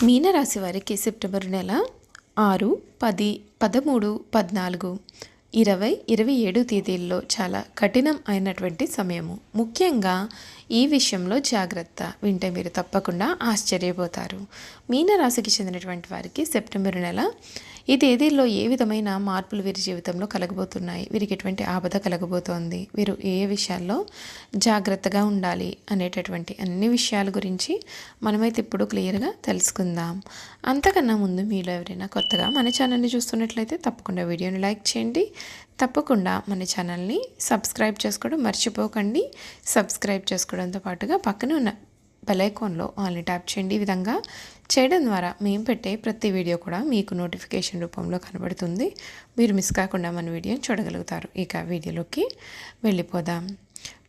మీనరాశి వారికి సెప్టెంబర్ నెల 6, 10, 13, 14, 20, 27 తేదీల్లో చాలా కఠినం అయినటువంటి సమయము. ముఖ్యంగా ఈ విషయంలో జాగ్రత్త వింటే మీరు తప్పకుండా ఆశ్చర్యపోతారు. మీనరాశికి చెందినటువంటి వారికి సెప్టెంబర్ నెల ఈ తేదీల్లో ఏ విధమైన మార్పులు వీరి జీవితంలో కలగబోతున్నాయి, వీరికి ఎటువంటి ఆపద కలగబోతోంది, వీరు ఏ విషయాల్లో జాగ్రత్తగా ఉండాలి అనేటటువంటి అన్ని విషయాల గురించి మనమైతే ఇప్పుడు క్లియర్గా తెలుసుకుందాం. అంతకన్నా ముందు మీలో ఎవరైనా కొత్తగా మన ఛానల్ని చూస్తున్నట్లయితే తప్పకుండా వీడియోని లైక్ చేయండి. తప్పకుండా మన ఛానల్ని సబ్స్క్రైబ్ చేసుకోవడం మర్చిపోకండి. సబ్స్క్రైబ్ చేసుకోవడంతో పాటుగా పక్కన ఉన్న బెల్ ఐకాన్లో ఆల్ని ట్యాప్ చేయండి. ఈ విధంగా చేయడం ద్వారా మేము పెట్టే ప్రతి వీడియో కూడా మీకు నోటిఫికేషన్ రూపంలో కనబడుతుంది. మీరు మిస్ కాకుండా మన వీడియోని చూడగలుగుతారు. ఇక వీడియోలోకి వెళ్ళిపోదాం.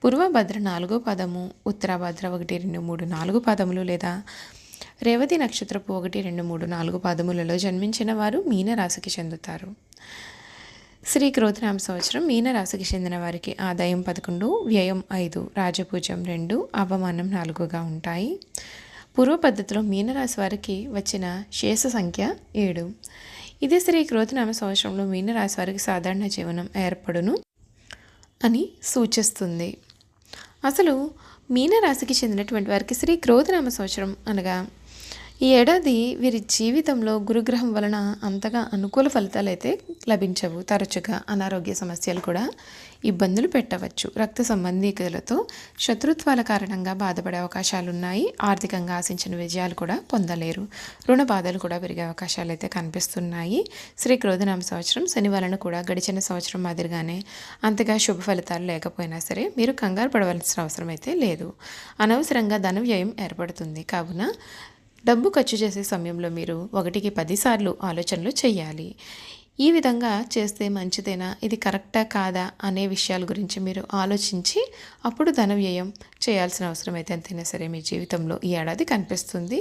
పూర్వభద్ర 4వ పదము, ఉత్తరాభద్ర 1, 2, 3, 4 పదములు లేదా రేవతి నక్షత్రపు 1, 2, 3, 4 పదములలో జన్మించిన వారు మీనరాశికి చెందుతారు. శ్రీ క్రోధినామ సంవత్సరం మీనరాశికి చెందిన వారికి ఆదాయం 11, వ్యయం 5, రాజపూజ్యం 2, అవమానం 4గా ఉంటాయి. పూర్వ పద్ధతిలో మీనరాశి వారికి వచ్చిన శేష సంఖ్య 7. ఇది శ్రీ క్రోధినామ సంవత్సరంలో మీనరాశి వారికి సాధారణ జీవనం ఏర్పడును అని సూచిస్తుంది. అసలు మీనరాశికి చెందినటువంటి వారికి శ్రీ క్రోధినామ సంవత్సరం అనగా ఈ ఏడాది వీరి జీవితంలో గురుగ్రహం వలన అంతగా అనుకూల ఫలితాలు అయితే లభించవు. తరచుగా అనారోగ్య సమస్యలు కూడా ఇబ్బందులు పెట్టవచ్చు. రక్త సంబంధీకులతో శత్రుత్వాల కారణంగా బాధపడే అవకాశాలు ఉన్నాయి. ఆర్థికంగా ఆశించిన విజయాలు కూడా పొందలేరు. రుణ బాధలు కూడా పెరిగే అవకాశాలు అయితే కనిపిస్తున్నాయి. శ్రీ క్రోధినామ సంవత్సరం శని వలన కూడా గడిచిన సంవత్సరం మాదిరిగానే అంతగా శుభ ఫలితాలు లేకపోయినా సరే మీరు కంగారు పడవలసిన అవసరం అయితే లేదు. అనవసరంగా ధన వ్యయం ఏర్పడుతుంది. కావున డబ్బు ఖర్చు చేసే సమయంలో మీరు 1కి 10 సార్లు ఆలోచనలు చేయాలి. ఈ విధంగా చేస్తే మంచిదేనా, ఇది కరెక్టా కాదా అనే విషయాల గురించి మీరు ఆలోచించి అప్పుడు ధన వ్యయం చేయాల్సిన అవసరం అయితే ఎంతైనా సరే మీ జీవితంలో ఈ ఏడాది కనిపిస్తుంది.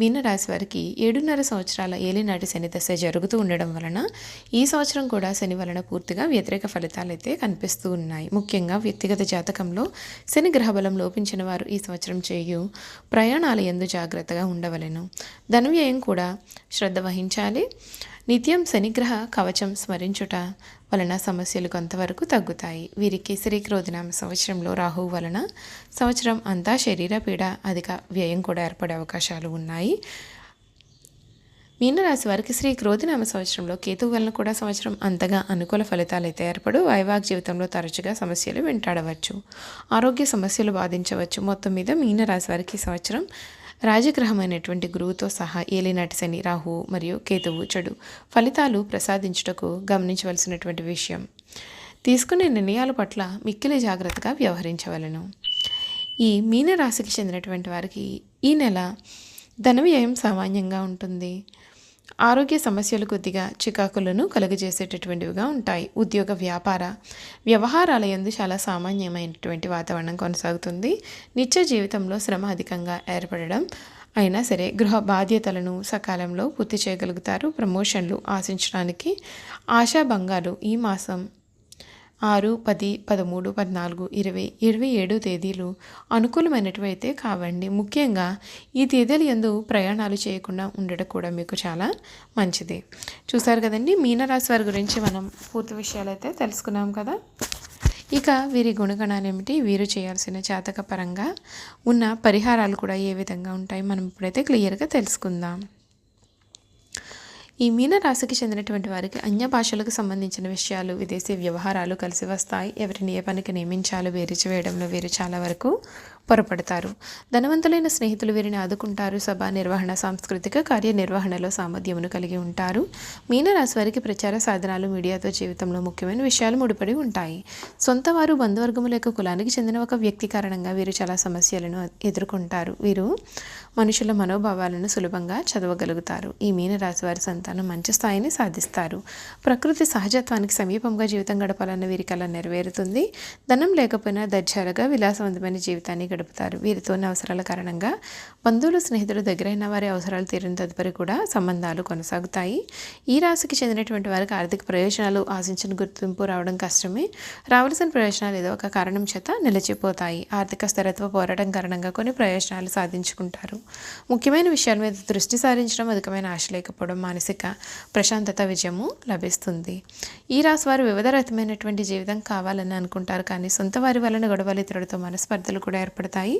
మీనరాశి వారికి 7.5 సంవత్సరాల ఏలినాటి శని దశ జరుగుతూ ఉండడం వలన ఈ సంవత్సరం కూడా శని వలన పూర్తిగా వ్యతిరేక ఫలితాలు అయితే కనిపిస్తూ ఉన్నాయి. ముఖ్యంగా వ్యక్తిగత జాతకంలో శని గ్రహబలం లోపించిన వారు ఈ సంవత్సరం చేయు ప్రయాణాల యందు జాగ్రత్తగా ఉండవలెను. ధన వ్యయం కూడా శ్రద్ధ వహించాలి. నిత్యం శనిగ్రహ కవచం స్మరించుట వలన సమస్యలు కొంతవరకు తగ్గుతాయి. వీరికి శ్రీ క్రోధినామ సంవత్సరంలో రాహువు వలన సంవత్సరం అంతా శరీర పీడ, అధిక వ్యయం కూడా ఏర్పడే అవకాశాలు ఉన్నాయి. మీనరాశి వారికి శ్రీ క్రోధినామ సంవత్సరంలో కేతువు వలన కూడా సంవత్సరం అంతగా అనుకూల ఫలితాలు అయితే ఏర్పడు. వైవాహిక జీవితంలో తరచుగా సమస్యలు వెంటాడవచ్చు. ఆరోగ్య సమస్యలు బాధించవచ్చు. మొత్తం మీద మీనరాశి వారికి సంవత్సరం రాజగ్రహమైనటువంటి గురువుతో సహా ఏలినాటి శని, రాహువు మరియు కేతువు చెడు ఫలితాలు ప్రసాదించుటకు గమనించవలసినటువంటి విషయం. తీసుకునే నిర్ణయాల పట్ల మిక్కిలి జాగ్రత్తగా వ్యవహరించవలను. ఈ మీనరాశికి చెందినటువంటి వారికి ఈ నెల ధన వ్యయం సామాన్యంగా ఉంటుంది. ఆరోగ్య సమస్యలు కొద్దిగా చికాకులను కలుగజేసేటటువంటివిగా ఉంటాయి. ఉద్యోగ వ్యాపార వ్యవహారాల యందు చాలా సామాన్యమైనటువంటి వాతావరణం కొనసాగుతుంది. నిత్య జీవితంలో శ్రమ అధికంగా ఏర్పడడం అయినా సరే గృహ బాధ్యతలను సకాలంలో పూర్తి చేయగలుగుతారు. ప్రమోషన్లు ఆశించడానికి ఆశాభంగాలు ఈ మాసం 6, 10, 13, 14, 20, 27 తేదీలు అనుకూలమైనవి అయితే కావండి. ముఖ్యంగా ఈ తేదీల యందు ప్రయాణాలు చేయకుండా ఉండడం కూడా మీకు చాలా మంచిది. చూసారు కదండి, మీనరాశి వారి గురించి మనం పూర్తి విషయాలు అయితే తెలుసుకున్నాం కదా. ఇక వీరి గుణగణాలు ఏమిటి, వీరు చేయాల్సిన జాతక పరంగా ఉన్న పరిహారాలు కూడా ఏ విధంగా ఉంటాయి మనం ఇప్పుడైతే క్లియర్గా తెలుసుకుందాం. ఈ మీనరాశికి చెందినటువంటి వారికి అన్య భాషలకు సంబంధించిన విషయాలు, విదేశీ వ్యవహారాలు కలిసి వస్తాయి. ఎవరిని ఏ పనికి నియమించాలో వేరు చేయడంలో వీరు చాలా వరకు పొరపడతారు. ధనవంతులైన స్నేహితులు వీరిని ఆదుకుంటారు. సభా నిర్వహణ, సాంస్కృతిక కార్యనిర్వహణలో సామర్థ్యమును కలిగి ఉంటారు. మీనరాశి వారికి ప్రచార సాధనాలు, మీడియాతో జీవితంలో ముఖ్యమైన విషయాలు ముడిపడి ఉంటాయి. సొంత వారు, బంధువర్గముల యొక్క కులానికి చెందిన ఒక వ్యక్తి కారణంగా వీరు చాలా సమస్యలను ఎదుర్కొంటారు. వీరు మనుషుల మనోభావాలను సులభంగా చదవగలుగుతారు. ఈ మీనరాశి వారి సంతానం మంచి స్థాయిని సాధిస్తారు. ప్రకృతి సహజత్వానికి సమీపంగా జీవితం గడపాలన్న వీరి కల నెరవేరుతుంది. ధనం లేకపోయినా దర్జాలుగా విలాసవంతమైన జీవితాన్ని గడుపుతారు. వీరితోని అవసరాల కారణంగా బంధువులు, స్నేహితులు, దగ్గరైన వారి అవసరాలు తీరిన తదుపరి కూడా సంబంధాలు కొనసాగుతాయి. ఈ రాశికి చెందినటువంటి వారికి ఆర్థిక ప్రయోజనాలు ఆశించిన గుర్తింపు రావడం కష్టమే. రావాల్సిన ప్రయోజనాలు ఏదో ఒక కారణం చేత నిలిచిపోతాయి. ఆర్థిక స్థిరత్వ పోరాటం కారణంగా కొన్ని ప్రయోజనాలు సాధించుకుంటారు. ముఖ్యమైన విషయాల మీద దృష్టి సారించడం, అధికమైన ఆశ లేకపోవడం, మానసిక ప్రశాంతత, విజయము లభిస్తుంది. ఈ రాశి వారు వివిధ రకమైనటువంటి జీవితం కావాలని అనుకుంటారు, కానీ సొంత వారి వలన గొడవలు, ఇతరులతో మనస్పర్ధలు కూడా ఏర్పడతాయి.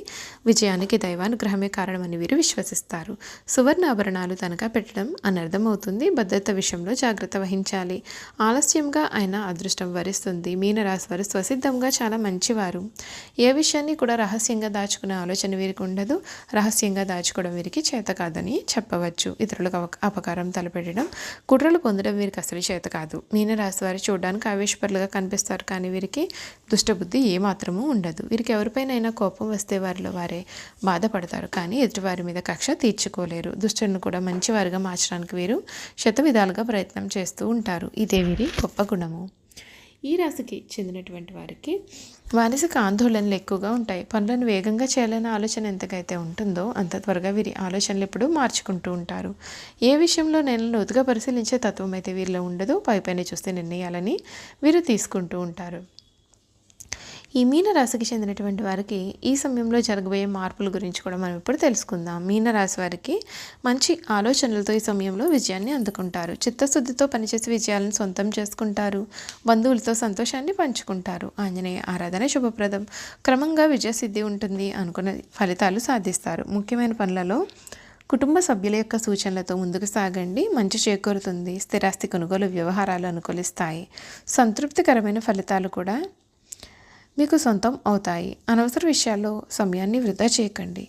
విజయానికి దైవానుగ్రహమే కారణమని వీరు విశ్వసిస్తారు. సువర్ణ ఆభరణాలు తనఖా పెట్టడం అనర్థమవుతుంది. భద్రత విషయంలో జాగ్రత్త వహించాలి. ఆలస్యంగా అయినా అదృష్టం వరిస్తుంది. మీనరాశి వారు స్వసిద్ధంగా చాలా మంచివారు. ఏ విషయాన్ని కూడా రహస్యంగా దాచుకునే ఆలోచన వీరికి ఉండదు. రహస్యంగా దాచుకోవడం వీరికి చేత కాదని చెప్పవచ్చు. ఇతరులకు అపకారం తలపెట్టడం, కుట్రలు పొందడం వీరికి అసలు చేత కాదు. మీనరాశి వారు చూడడానికి ఆవేశపరులుగా కనిపిస్తారు, కానీ వీరికి దుష్టబుద్ధి ఏమాత్రమూ ఉండదు. వీరికి ఎవరిపైనైనా కోపం వస్తే వారిలో వారే బాధపడతారు, కానీ ఎదుటివారి మీద కక్ష తీర్చుకోలేరు. దుష్టులను కూడా మంచివారిగా మార్చడానికి వీరు శతవిధాలుగా ప్రయత్నం చేస్తూ ఉంటారు. ఇదే వీరి గొప్ప గుణము. ఈ రాశికి చెందినటువంటి వారికి మానసిక ఆందోళనలు ఎక్కువగా ఉంటాయి. పనులను వేగంగా చేయాలనే ఆలోచన ఎంతకైతే ఉంటుందో అంత త్వరగా వీరి ఆలోచనలు ఎప్పుడూ మార్చుకుంటూ ఉంటారు. ఏ విషయంలో నేను లోతుగా పరిశీలించే తత్వం అయితే వీరిలో ఉండదు. పైపైన చూస్తే నిర్ణయాలని వీరు తీసుకుంటూ ఉంటారు. ఈ మీనరాశికి చెందినటువంటి వారికి ఈ సమయంలో జరగబోయే మార్పుల గురించి కూడా మనం ఇప్పుడు తెలుసుకుందాం. మీనరాశి వారికి మంచి ఆలోచనలతో ఈ సమయంలో విజయాన్ని అందుకుంటారు. చిత్తశుద్ధితో పనిచేసి విజయాలను సొంతం చేసుకుంటారు. బంధువులతో సంతోషాన్ని పంచుకుంటారు. ఆంజనేయ ఆరాధన శుభప్రదం. క్రమంగా విజయసిద్ధి ఉంటుంది. అనుకున్న ఫలితాలు సాధిస్తారు. ముఖ్యమైన పనులలో కుటుంబ సభ్యుల యొక్క సూచనలతో ముందుకు సాగండి. మంచి చేకూరుతుంది. స్థిరాస్తి కొనుగోలు వ్యవహారాలు అనుకూలిస్తాయి. సంతృప్తికరమైన ఫలితాలు కూడా మీకు సొంతం అవుతాయి. అనవసర విషయాల్లో సమయాన్ని వృధా చేయకండి.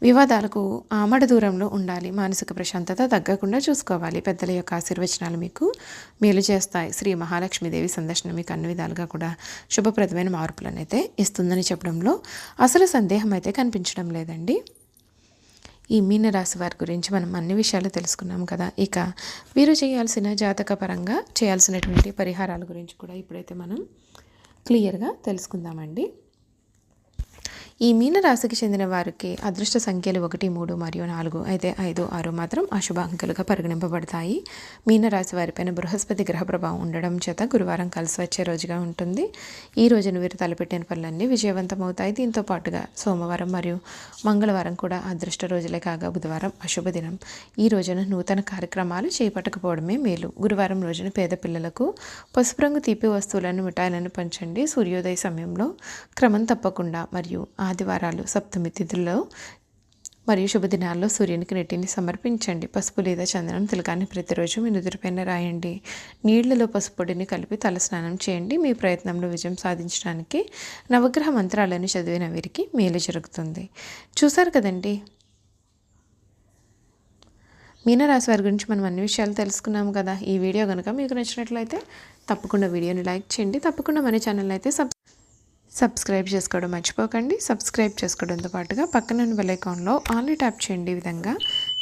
వివాదాలకు ఆమడ దూరంలో ఉండాలి. మానసిక ప్రశాంతత తగ్గకుండా చూసుకోవాలి. పెద్దల యొక్క ఆశీర్వచనాలు మీకు మేలు చేస్తాయి. శ్రీ మహాలక్ష్మీదేవి సందర్శన మీకు అన్ని విధాలుగా కూడా శుభప్రదమైన మార్పులను అయితే ఇస్తుందని చెప్పడంలో అసలు సందేహం అయితే కనిపించడం లేదండి. ఈ మీనరాశి వారి గురించి మనం అన్ని విషయాలు తెలుసుకున్నాం కదా. ఇక వీరు చేయాల్సిన జాతకపరంగా చేయాల్సినటువంటి పరిహారాల గురించి కూడా ఇప్పుడైతే మనం క్లియర్గా తెలుసుకుందామండి. ఈ మీనరాశికి చెందిన వారికి అదృష్ట సంఖ్యలు 1, 3 మరియు 4 అయితే 5, 6 మాత్రం అశుభ అంకెలుగా పరిగణింపబడతాయి. మీనరాశి వారిపైన బృహస్పతి గ్రహ ప్రభావం ఉండడం చేత గురువారం కలిసి వచ్చే రోజుగా ఉంటుంది. ఈ రోజున వీరు తలపెట్టిన పనులన్నీ విజయవంతమవుతాయి. దీంతో పాటుగా సోమవారం మరియు మంగళవారం కూడా అదృష్ట రోజులే కాగా బుధవారం అశుభ దినం. ఈ రోజున నూతన కార్యక్రమాలు చేపట్టకపోవడమే మేలు. గురువారం రోజున పేద పిల్లలకు పసుపు రంగు తీపి వస్తువులను, మిఠాయిలను పంచండి. సూర్యోదయ సమయంలో క్రమం తప్పకుండా మరియు ఆదివారాలు, సప్తమి తిథుల్లో మరియు శుభదినాల్లో సూర్యునికి నెట్టిని సమర్పించండి. పసుపు లేదా చందనం తిలకాన్ని ప్రతిరోజు మీ నుదుటిపైన రాయండి. నీళ్లలో పసుపు పొడిని కలిపి తలస్నానం చేయండి. మీ ప్రయత్నంలో విజయం సాధించడానికి నవగ్రహ మంత్రాలను చదివిన వీరికి మేలు జరుగుతుంది. చూసారు కదండి, మీనరాశి వారి గురించి మనం అన్ని విషయాలు తెలుసుకున్నాము కదా. ఈ వీడియో కనుక మీకు నచ్చినట్లయితే తప్పకుండా వీడియోని లైక్ చేయండి. తప్పకుండా మన ఛానల్ అయితే సబ్స్క్రైబ్ చేసుకోవడం మర్చిపోకండి. సబ్స్క్రైబ్ చేసుకోవడంతో పాటుగా పక్కన బెల్ ఐకాన్లో ఆల్ని ట్యాప్ చేయండి. ఈ విధంగా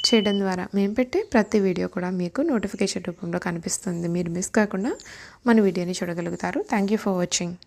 చేయడం ద్వారా మేము పెట్టే ప్రతి వీడియో కూడా మీకు నోటిఫికేషన్ రూపంలో కనిపిస్తుంది. మీరు మిస్ కాకుండా మన వీడియోని చూడగలుగుతారు. Thank you for watching.